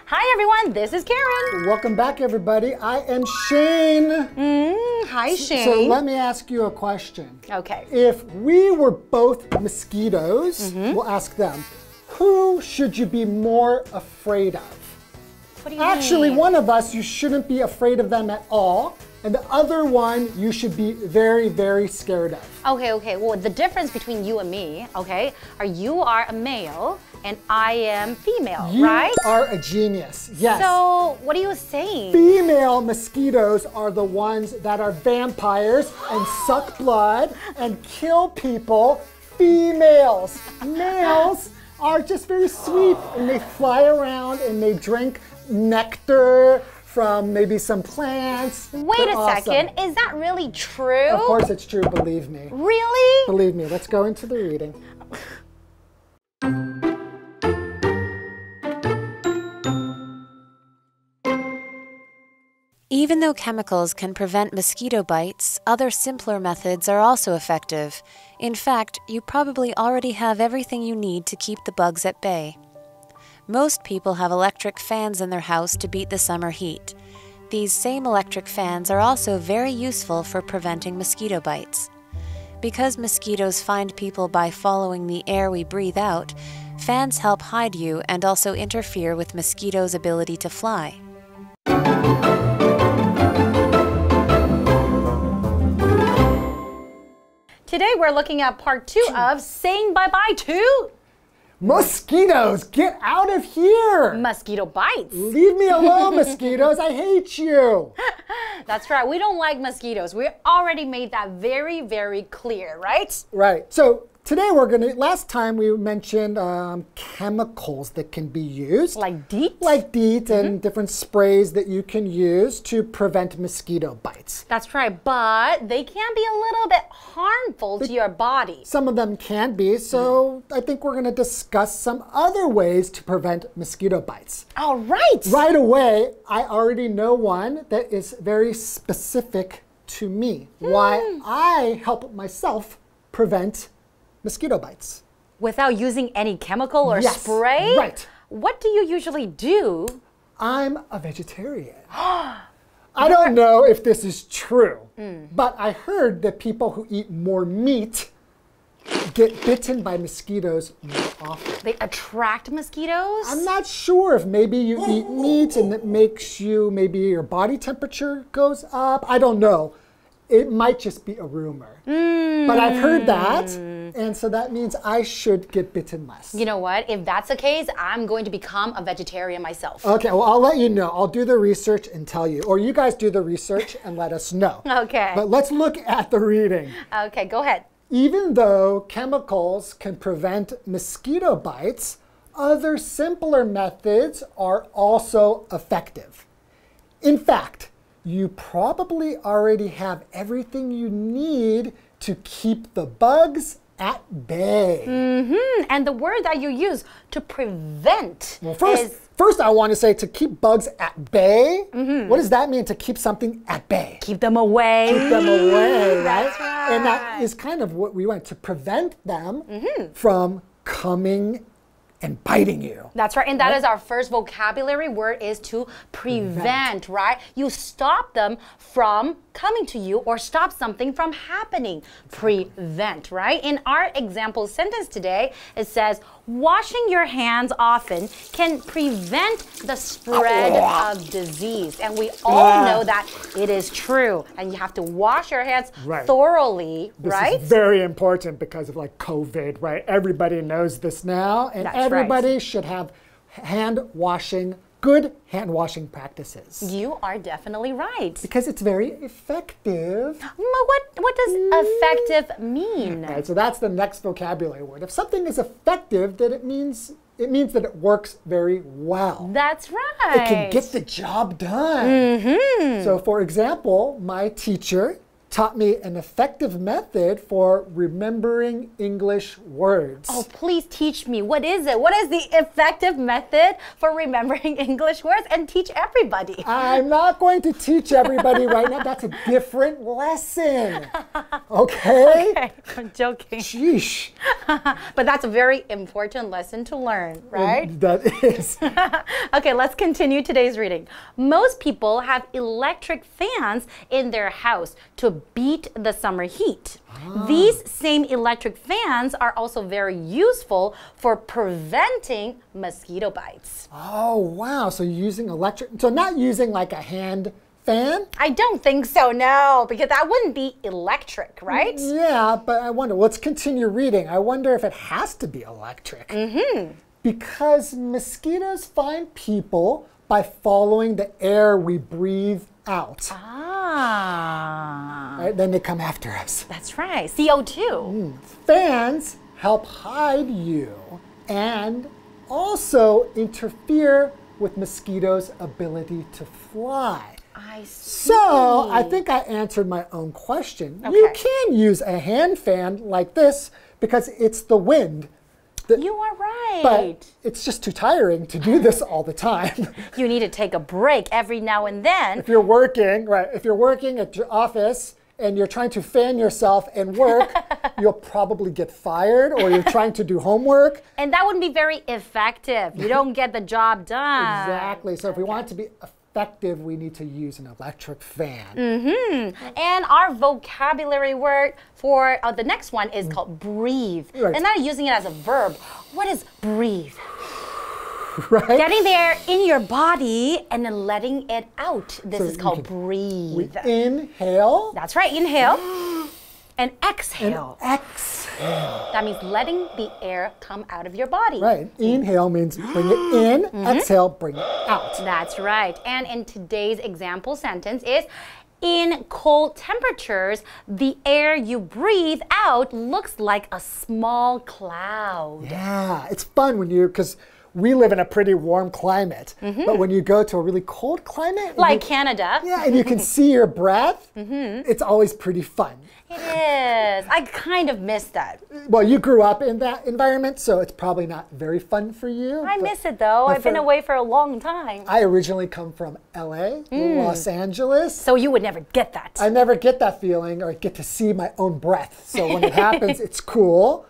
Hi everyone, this is Karen. Welcome back everybody. I am Shane. Hi Shane. So let me ask you a question. Okay. If we were both mosquitoes, we'll ask them, who should you be more afraid of? What do you Actually, mean? one of us, you shouldn't be afraid of them at all. And the other one, you should be very, very scared of. Okay. Well, the difference between you and me, okay, you are a male and I am female, right? You are a genius, yes. So, what are you saying? Female mosquitoes are the ones that are vampires and suck blood and kill people. Females. Males are just very sweet and they fly around and they drink nectar from maybe some plants. Wait a second, is that really true? Of course it's true, believe me. Really? Believe me, let's go into the reading. Even though chemicals can prevent mosquito bites, other simpler methods are also effective. In fact, you probably already have everything you need to keep the bugs at bay. Most people have electric fans in their house to beat the summer heat. These same electric fans are also very useful for preventing mosquito bites. Because mosquitoes find people by following the air we breathe out, fans help hide you and also interfere with mosquitoes' ability to fly. Today we're looking at part 2 of saying bye-bye to Mosquitoes, get out of here! mosquito bites. Leave me alone, mosquitoes, I hate you! That's right, we don't like mosquitoes. We already made that very, very clear, right? Right, so today we're gonna, last time we mentioned chemicals that can be used. Like DEET? Like DEET and different sprays that you can use to prevent mosquito bites. That's right, but they can be a little bit harmful to your body. Some of them can be, so I think we're gonna discuss some other ways to prevent mosquito bites. All right! Right away, I already know one that is very specific to me. Why I help myself prevent mosquito bites. Without using any chemical or Yes, spray? right. What do you usually do? I'm a vegetarian. I don't know if this is true, but I heard that people who eat more meat get bitten by mosquitoes more often. They attract mosquitoes? I'm not sure if maybe you eat meat and it makes you, maybe your body temperature goes up. I don't know. It might just be a rumor. But I've heard that, and so that means I should get bitten less. You know what? If that's the case, I'm going to become a vegetarian myself. Okay, well, I'll let you know. I'll do the research and tell you. Or you guys do the research and let us know. Okay. But let's look at the reading. Okay, go ahead. Even though chemicals can prevent mosquito bites, other simpler methods are also effective. In fact, you probably already have everything you need to keep the bugs at bay. And the word that you use to prevent Well, is... first I want to say to keep bugs at bay. What does that mean, to keep something at bay? Keep them away. Keep them away, right? That's right. And that is kind of what we want, to prevent them from coming and biting you. That's right, and that is our first vocabulary word, is to prevent, right? You stop them from coming to you or stop something from happening. Prevent, right? In our example sentence today, it says, washing your hands often can prevent the spread of disease. And we all know that it is true. And you have to wash your hands thoroughly, right? This is very important because of like COVID, right? Everybody knows this now, and everybody should have good hand washing practices. You are definitely right. Because it's very effective. What does effective mean? Right, so that's the next vocabulary word. If something is effective, then it means that it works very well. That's right. It can get the job done. So for example, my teacher taught me an effective method for remembering English words. Oh, please teach me. What is it? What is the effective method for remembering English words? And teach everybody. I'm not going to teach everybody right now. That's a different lesson. Okay? Okay, I'm joking. Sheesh. But that's a very important lesson to learn, right? That is. Okay, let's continue today's reading. Most people have electric fans in their house to beat the summer heat. These same electric fans are also very useful for preventing mosquito bites. Oh, wow. So using electric, so not using like a hand fan? I don't think so, no, because that wouldn't be electric, right? Yeah, but I wonder, let's continue reading. I wonder if it has to be electric. Because mosquitoes find people by following the air we breathe out. Right? Then they come after us. That's right, CO2. Fans help hide you and also interfere with mosquitoes' ability to fly. I see. So I think I answered my own question. Okay. You can use a hand fan like this because it's the wind. You are right. But it's just too tiring to do this all the time. You need to take a break every now and then. If you're working, right, if you're working at your office and you're trying to fan yourself and work, you'll probably get fired, or you're trying to do homework. And that wouldn't be very effective. You don't get the job done. Exactly. So if we want it to be effective, we need to use an electric fan. And our vocabulary word for the next one is called breathe. Right. And not using it as a verb. What is breathe? Right? Getting there in your body and then letting it out. This is called breathe. We inhale. That's right, inhale. And exhale. Exhale. That means letting the air come out of your body. Right. Inhale means bring it in. Exhale, bring it out. That's right. And in today's example sentence is, in cold temperatures, the air you breathe out looks like a small cloud. Yeah, it's fun when because we live in a pretty warm climate. But when you go to a really cold climate, Like Canada. yeah, and you can see your breath, it's always pretty fun. It is. I kind of miss that. Well, you grew up in that environment, so it's probably not very fun for you. I miss it though. I've been away for a long time. I originally come from LA, Los Angeles. So you would never get that. I never get that feeling or get to see my own breath. So when it happens, it's cool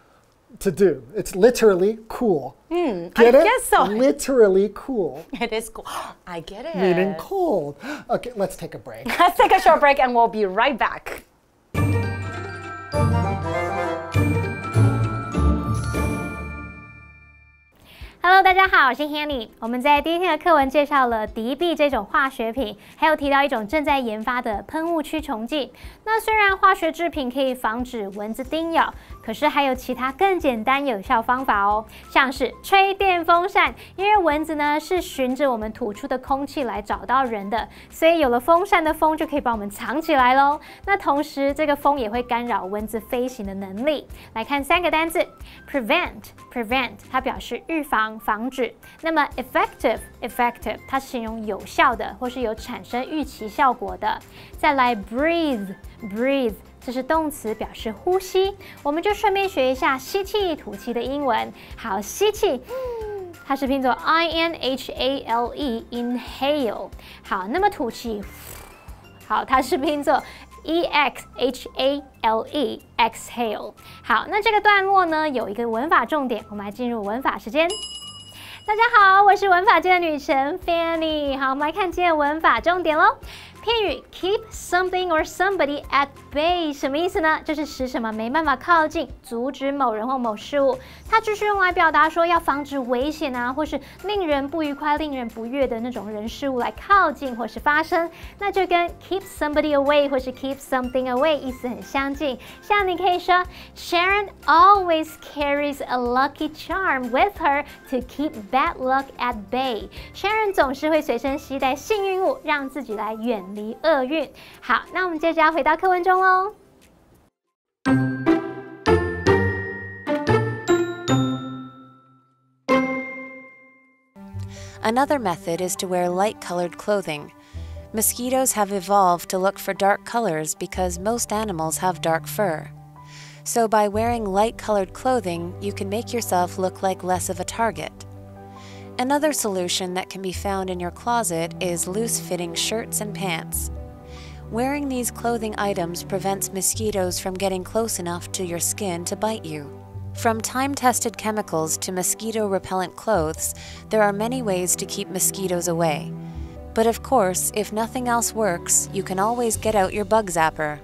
to do. It's literally cool. Get I it? guess so. Literally cool. It is cool. I get it. Meaning cold. Okay, let's take a break. Let's take a short break and we'll be right back. Hello， 大家好，我是 Hanny。我们在第一天的课文介绍了敌避这种化学品，还有提到一种正在研发的喷雾驱虫剂。那虽然化学制品可以防止蚊子叮咬，可是还有其他更简单有效方法哦，像是吹电风扇。因为蚊子呢是循着我们吐出的空气来找到人的，所以有了风扇的风就可以把我们藏起来咯。那同时这个风也会干扰蚊子飞行的能力。来看3个单字 ，prevent 它表示预防。防止。那么 effective 它是形容有效的或是有产生预期效果的。再来 breathe 这是动词，表示呼吸。我们就顺便学一下吸气吐气的英文。好，吸气，它是拼作 inhale inhale。好，那么吐气，好，它是拼作exhale exhale。好，那这个段落呢有一个文法重点，我们来进入文法时间。大家好，我是文法界的女神 Fanny。好，我们来看今天的文法重点咯。片语 keep something or somebody at bay 什么意思呢？就是使什么没办法靠近，阻止某人或某事物。它就是用来表达说要防止危险啊，或是令人不愉快、令人不悦的那种人事物来靠近或是发生。那就跟 keep somebody away 或是 keep something away 意思很相近。像你可以说 Sharon always carries a lucky charm with her to keep bad luck at bay。Sharon 总是会随身携带幸运物，让自己来远离厄运。好，那我们接着要回到课文中喽。Another method is to wear light-colored clothing. Mosquitoes have evolved to look for dark colors because most animals have dark fur. So by wearing light-colored clothing, you can make yourself look like less of a target. Another solution that can be found in your closet is loose-fitting shirts and pants. Wearing these clothing items prevents mosquitoes from getting close enough to your skin to bite you. From time-tested chemicals to mosquito-repellent clothes, there are many ways to keep mosquitoes away. But of course, if nothing else works, you can always get out your bug zapper.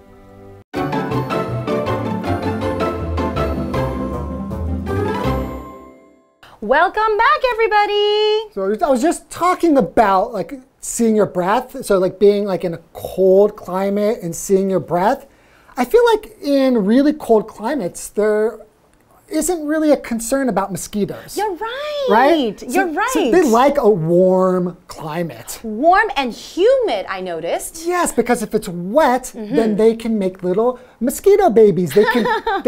Welcome back, everybody. So I was just talking about like seeing your breath. So like being like in a cold climate and seeing your breath. I feel like in really cold climates, there isn't really a concern about mosquitoes. You're right. Right? You're right. So they like a warm climate. Warm and humid, I noticed. Yes, because if it's wet, then they can make little mosquito babies. They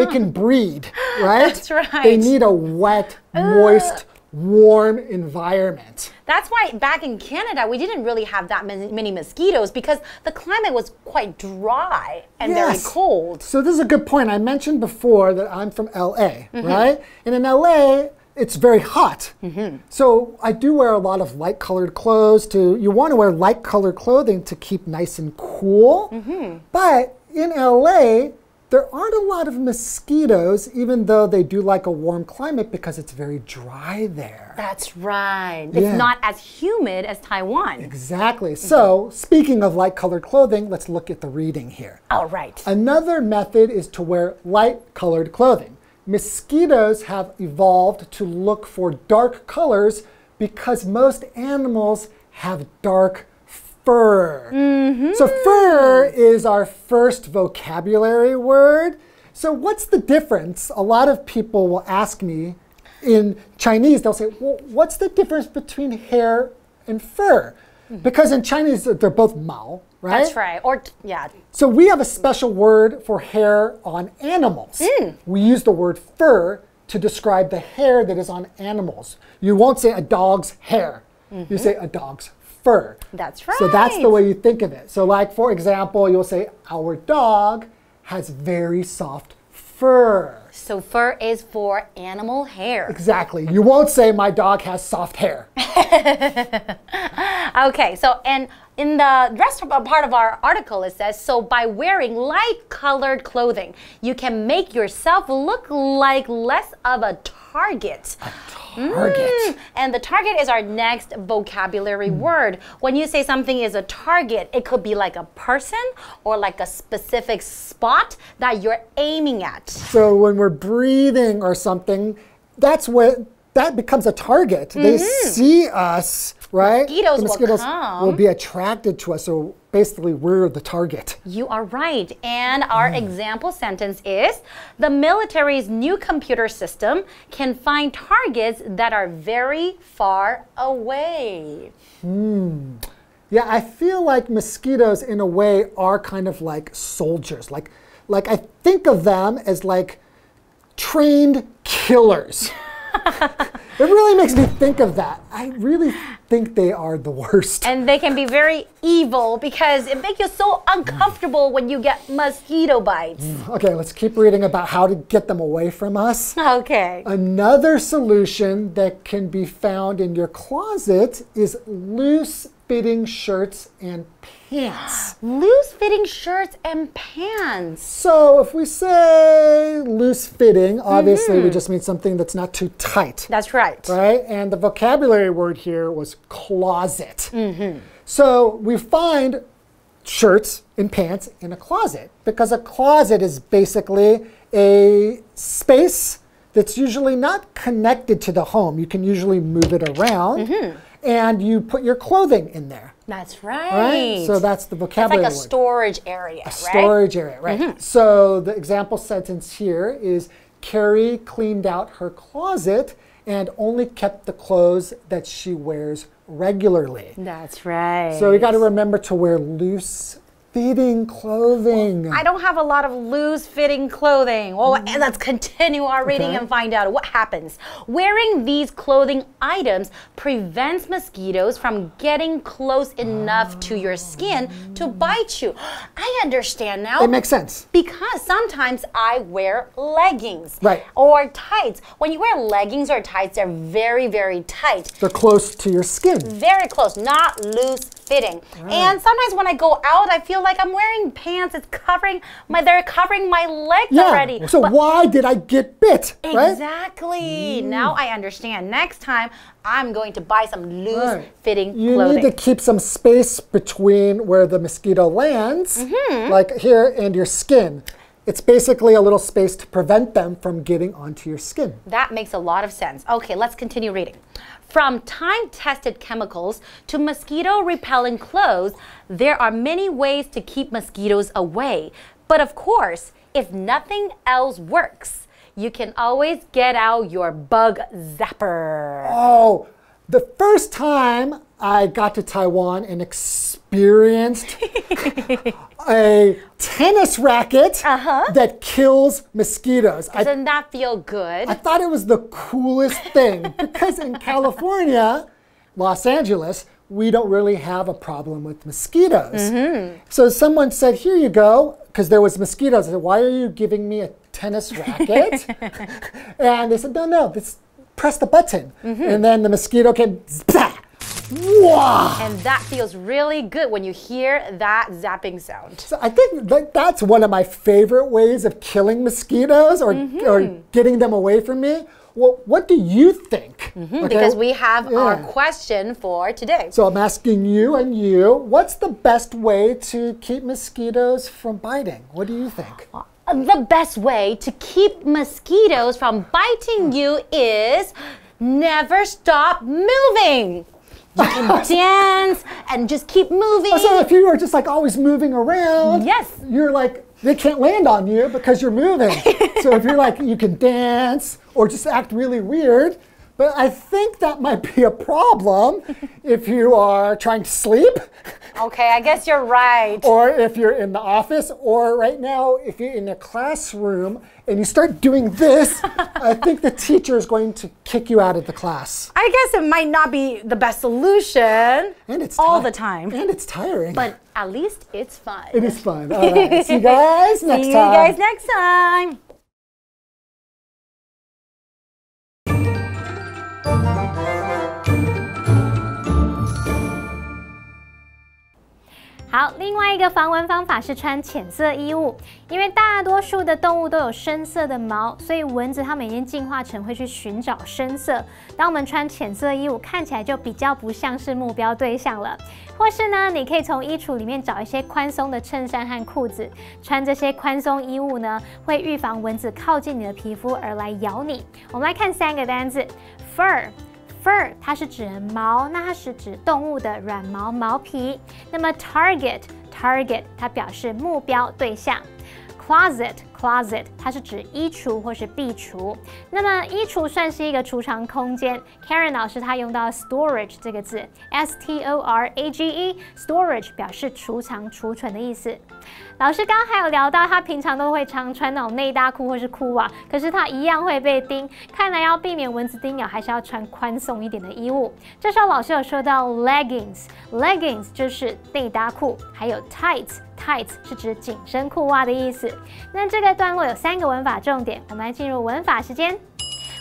can breed, right? That's right. They need a wet, moist, warm environment. That's why back in Canada, we didn't really have that many mosquitoes because the climate was quite dry and very cold. So this is a good point. I mentioned before that I'm from LA, right? And in LA, it's very hot. So I do wear a lot of light colored clothes you want to wear light colored clothing to keep nice and cool. But in LA, there aren't a lot of mosquitoes, even though they do like a warm climate because it's very dry there. That's right. It's not as humid as Taiwan. Exactly. So speaking of light colored clothing, let's look at the reading here. All right. Another method is to wear light colored clothing. Mosquitoes have evolved to look for dark colors because most animals have dark fur. So fur is our first vocabulary word. So what's the difference? A lot of people will ask me in Chinese, they'll say, well, what's the difference between hair and fur? Because in Chinese, they're both mao, right? That's right. Or, yeah. So we have a special word for hair on animals. We use the word fur to describe the hair that is on animals. You won't say a dog's hair. You say a dog's fur. That's right. So that's the way you think of it. So like, for example, you'll say, our dog has very soft fur. So fur is for animal hair. Exactly. You won't say my dog has soft hair. Okay, so and in the rest of part of our article, it says, so by wearing light-colored clothing, you can make yourself look like less of a target. Target. And the target is our next vocabulary word. When you say something is a target, it could be like a person or like a specific spot that you're aiming at. So when we're breathing or something, that becomes a target. They see us, right? Mosquitoes the mosquitoes will come. will be attracted to us. So basically, we're the target. You are right. And our example sentence is, the military's new computer system can find targets that are very far away. Yeah, I feel like mosquitoes, in a way, are kind of like soldiers. Like I think of them as like trained killers. It really makes me think of that. I really think they are the worst. And they can be very evil because it makes you so uncomfortable when you get mosquito bites. Okay, let's keep reading about how to get them away from us. Okay. Another solution that can be found in your closet is loose-fitting shirts and pants. Loose-fitting shirts and pants. So if we say loose-fitting, obviously we just mean something that's not too tight. That's right. Right? And the vocabulary word here was closet. So we find shirts and pants in a closet because a closet is basically a space that's usually not connected to the home. You can usually move it around and you put your clothing in there. That's right. So that's the vocabulary It's like a word. storage area, right? Storage area, right. So the example sentence here is, Carrie cleaned out her closet and only kept the clothes that she wears regularly. That's right. So you got to remember to wear loose fitting clothing. I don't have a lot of loose-fitting clothing. Well, let's continue our reading and find out what happens. Wearing these clothing items prevents mosquitoes from getting close enough to your skin to bite you. I understand now. It makes sense. Because sometimes I wear leggings. Right. Or tights. When you wear leggings or tights, they're very, very tight. They're close to your skin. Very close, not loose-fitting. And sometimes when I go out, I feel like I'm wearing pants. They're covering my legs already. So why did I get bit? Exactly. Now I understand. Next time, I'm going to buy some loose-fitting clothing. You need to keep some space between where the mosquito lands, like here, and your skin. It's basically a little space to prevent them from getting onto your skin. That makes a lot of sense. Okay, let's continue reading. From time-tested chemicals to mosquito-repellent clothes, there are many ways to keep mosquitoes away. But of course, if nothing else works, you can always get out your bug zapper. Oh, the first time I got to Taiwan and experienced a tennis racket that kills mosquitoes. Doesn't that feel good? I thought it was the coolest thing because in California, Los Angeles, we don't really have a problem with mosquitoes. So someone said, here you go, because there was mosquitoes. I said, why are you giving me a tennis racket? And they said, no, press the button. And then the mosquito came, zah! Wow. And that feels really good when you hear that zapping sound. So I think that's one of my favorite ways of killing mosquitoes or getting them away from me. Well, what do you think? Okay? Because we have our question for today. So I'm asking you and you, what's the best way to keep mosquitoes from biting? What do you think? The best way to keep mosquitoes from biting you is never stop moving. You can dance and just keep moving. So if you are just like always moving around, you're like, they can't land on you because you're moving. So if you're like, you can dance or just act really weird. But I think that might be a problem if you are trying to sleep. Okay, I guess you're right. Or if you're in the office, or right now, if you're in a classroom and you start doing this, I think the teacher is going to kick you out of the class. I guess it might not be the best solution and it's all the time. And it's tiring. But at least it's fun. It is fun. All right. See you guys next time. See you guys next time. How's 好，另外一个防蚊方法是穿浅色衣物，因为大多数的动物都有深色的毛，所以蚊子它们已经进化成会去寻找深色。当我们穿浅色衣物，看起来就比较不像是目标对象了。或是呢，你可以从衣橱里面找一些宽松的衬衫和裤子，穿这些宽松衣物呢，会预防蚊子靠近你的皮肤而来咬你。我们来看3个单字 ，fur。Fur 它是指毛，那它是指动物的软毛毛皮。那么 target 它表示目标对象。Closet 它是指衣橱或是壁橱。那么衣橱算是一个储藏空间。Karen 老师她用到 storage 这个字 ，storage storage 表示储藏、储存的意思。老师刚刚还有聊到，他平常都会常穿那种内搭裤或是裤袜，可是他一样会被叮。看来要避免蚊子叮咬，还是要穿宽松一点的衣物。这时候老师有说到 leggings 就是内搭裤，还有 tights 是指紧身裤袜的意思。那这个段落有3个文法重点，我们来进入文法时间。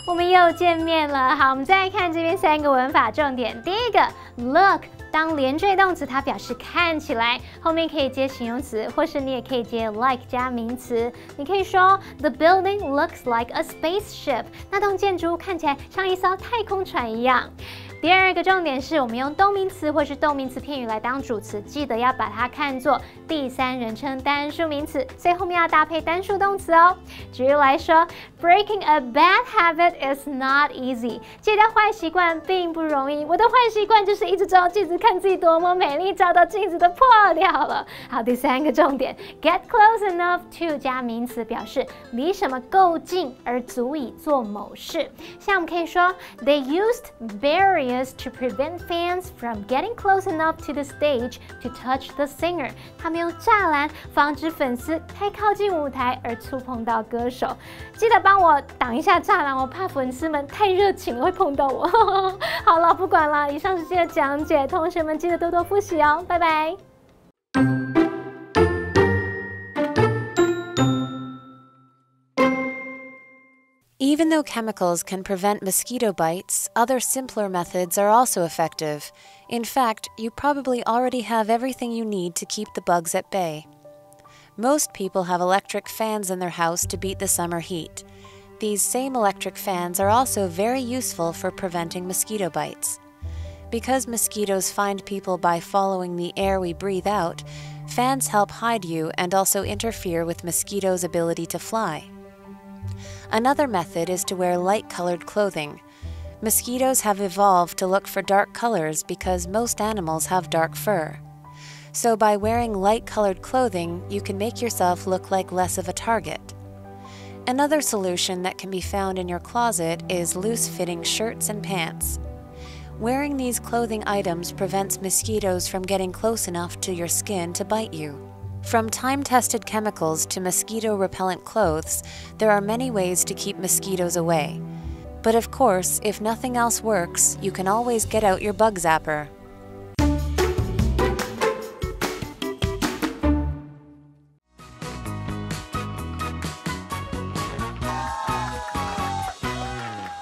我们又见面了，好，我们再来看这边3个文法重点。第一个 look。当连缀动词，它表示看起来，后面可以接形容词，或是你也可以接 like 加名词。你可以说 The building looks like a spaceship。那栋建筑物看起来像一艘太空船一样。第2个重点是我们用动名词或是动名词片语来当主词，记得要把它看作第3人称单数名词，所以后面要搭配单数动词哦。举例来说 ，Breaking a bad habit is not easy。戒掉坏习惯并不容易。我的坏习惯就是一直照镜子看自己多么美丽，照到镜子都破掉了。好，第3个重点 ，get close enough to 加名词表示离什么够近而足以做某事。像我们可以说 ，They used very is to prevent fans from getting close enough to the stage to touch the singer. 他们用栅栏防止粉丝太靠近舞台而触碰到歌手。记得帮我挡一下栅栏，我怕粉丝们太热情了会碰到我。好了，不管了，以上是今天的讲解，同学们记得多多复习哦，拜拜。Even though chemicals can prevent mosquito bites, other simpler methods are also effective. In fact, you probably already have everything you need to keep the bugs at bay. Most people have electric fans in their house to beat the summer heat. These same electric fans are also very useful for preventing mosquito bites. Because mosquitoes find people by following the air we breathe out, fans help hide you and also interfere with mosquitoes' ability to fly. Another method is to wear light-colored clothing. Mosquitoes have evolved to look for dark colors because most animals have dark fur. So by wearing light-colored clothing, you can make yourself look like less of a target. Another solution that can be found in your closet is loose-fitting shirts and pants. Wearing these clothing items prevents mosquitoes from getting close enough to your skin to bite you. From time-tested chemicals to mosquito-repellent clothes, there are many ways to keep mosquitoes away. But of course, if nothing else works, you can always get out your bug zapper.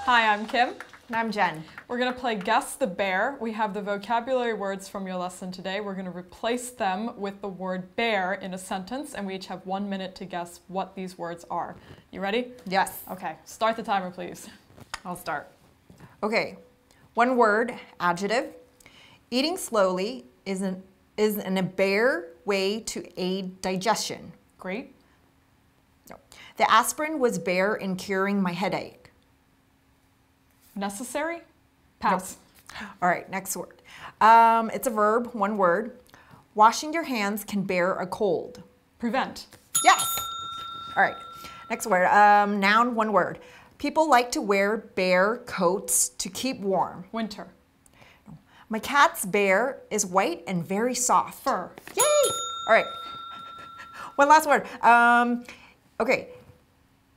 Hi, I'm Kim. And I'm Jen. We're going to play Guess the Bear. We have the vocabulary words from your lesson today. We're going to replace them with the word bear in a sentence, and we each have 1 minute to guess what these words are. You ready? Yes. Okay, start the timer, please. I'll start. Okay. One word, adjective. Eating slowly is in a bare way to aid digestion. Great. No. The aspirin was bare in curing my headache. Necessary? Pass. Nope. All right, next word. It's a verb, one word. Washing your hands can bear a cold. Prevent. Yes. All right, next word. Noun, one word. People like to wear bear coats to keep warm. Winter. My cat's bear is white and very soft. Fur. Yay! All right. One last word. Okay,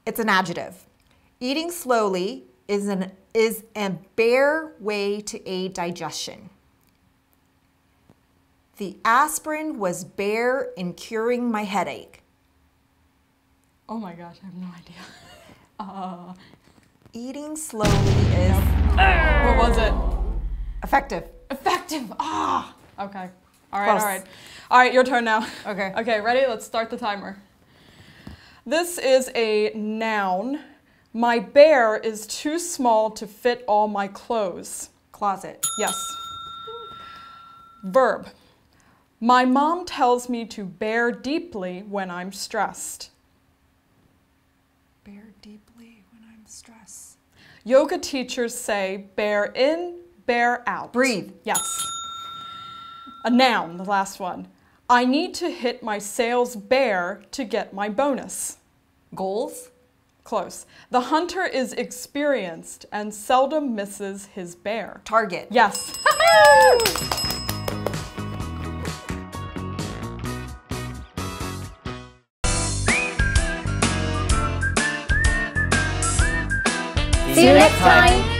it's an adjective. Eating slowly is a bare way to aid digestion. The aspirin was bare in curing my headache. Oh my gosh, I have no idea. Eating slowly is... What was it? Effective. Effective. Ah. Okay. All right, Close. all right. All right, your turn now. Okay. Okay, ready? Let's start the timer. This is a noun. My bear is too small to fit all my clothes. Closet. Yes. Verb. My mom tells me to bear deeply when I'm stressed. Bear deeply when I'm stressed. Yoga teachers say bear in, bear out. Breathe. Yes. A noun, the last one. I need to hit my sales bear to get my bonus. Goals. Close. The hunter is experienced and seldom misses his bear. Target. Yes. See you next time.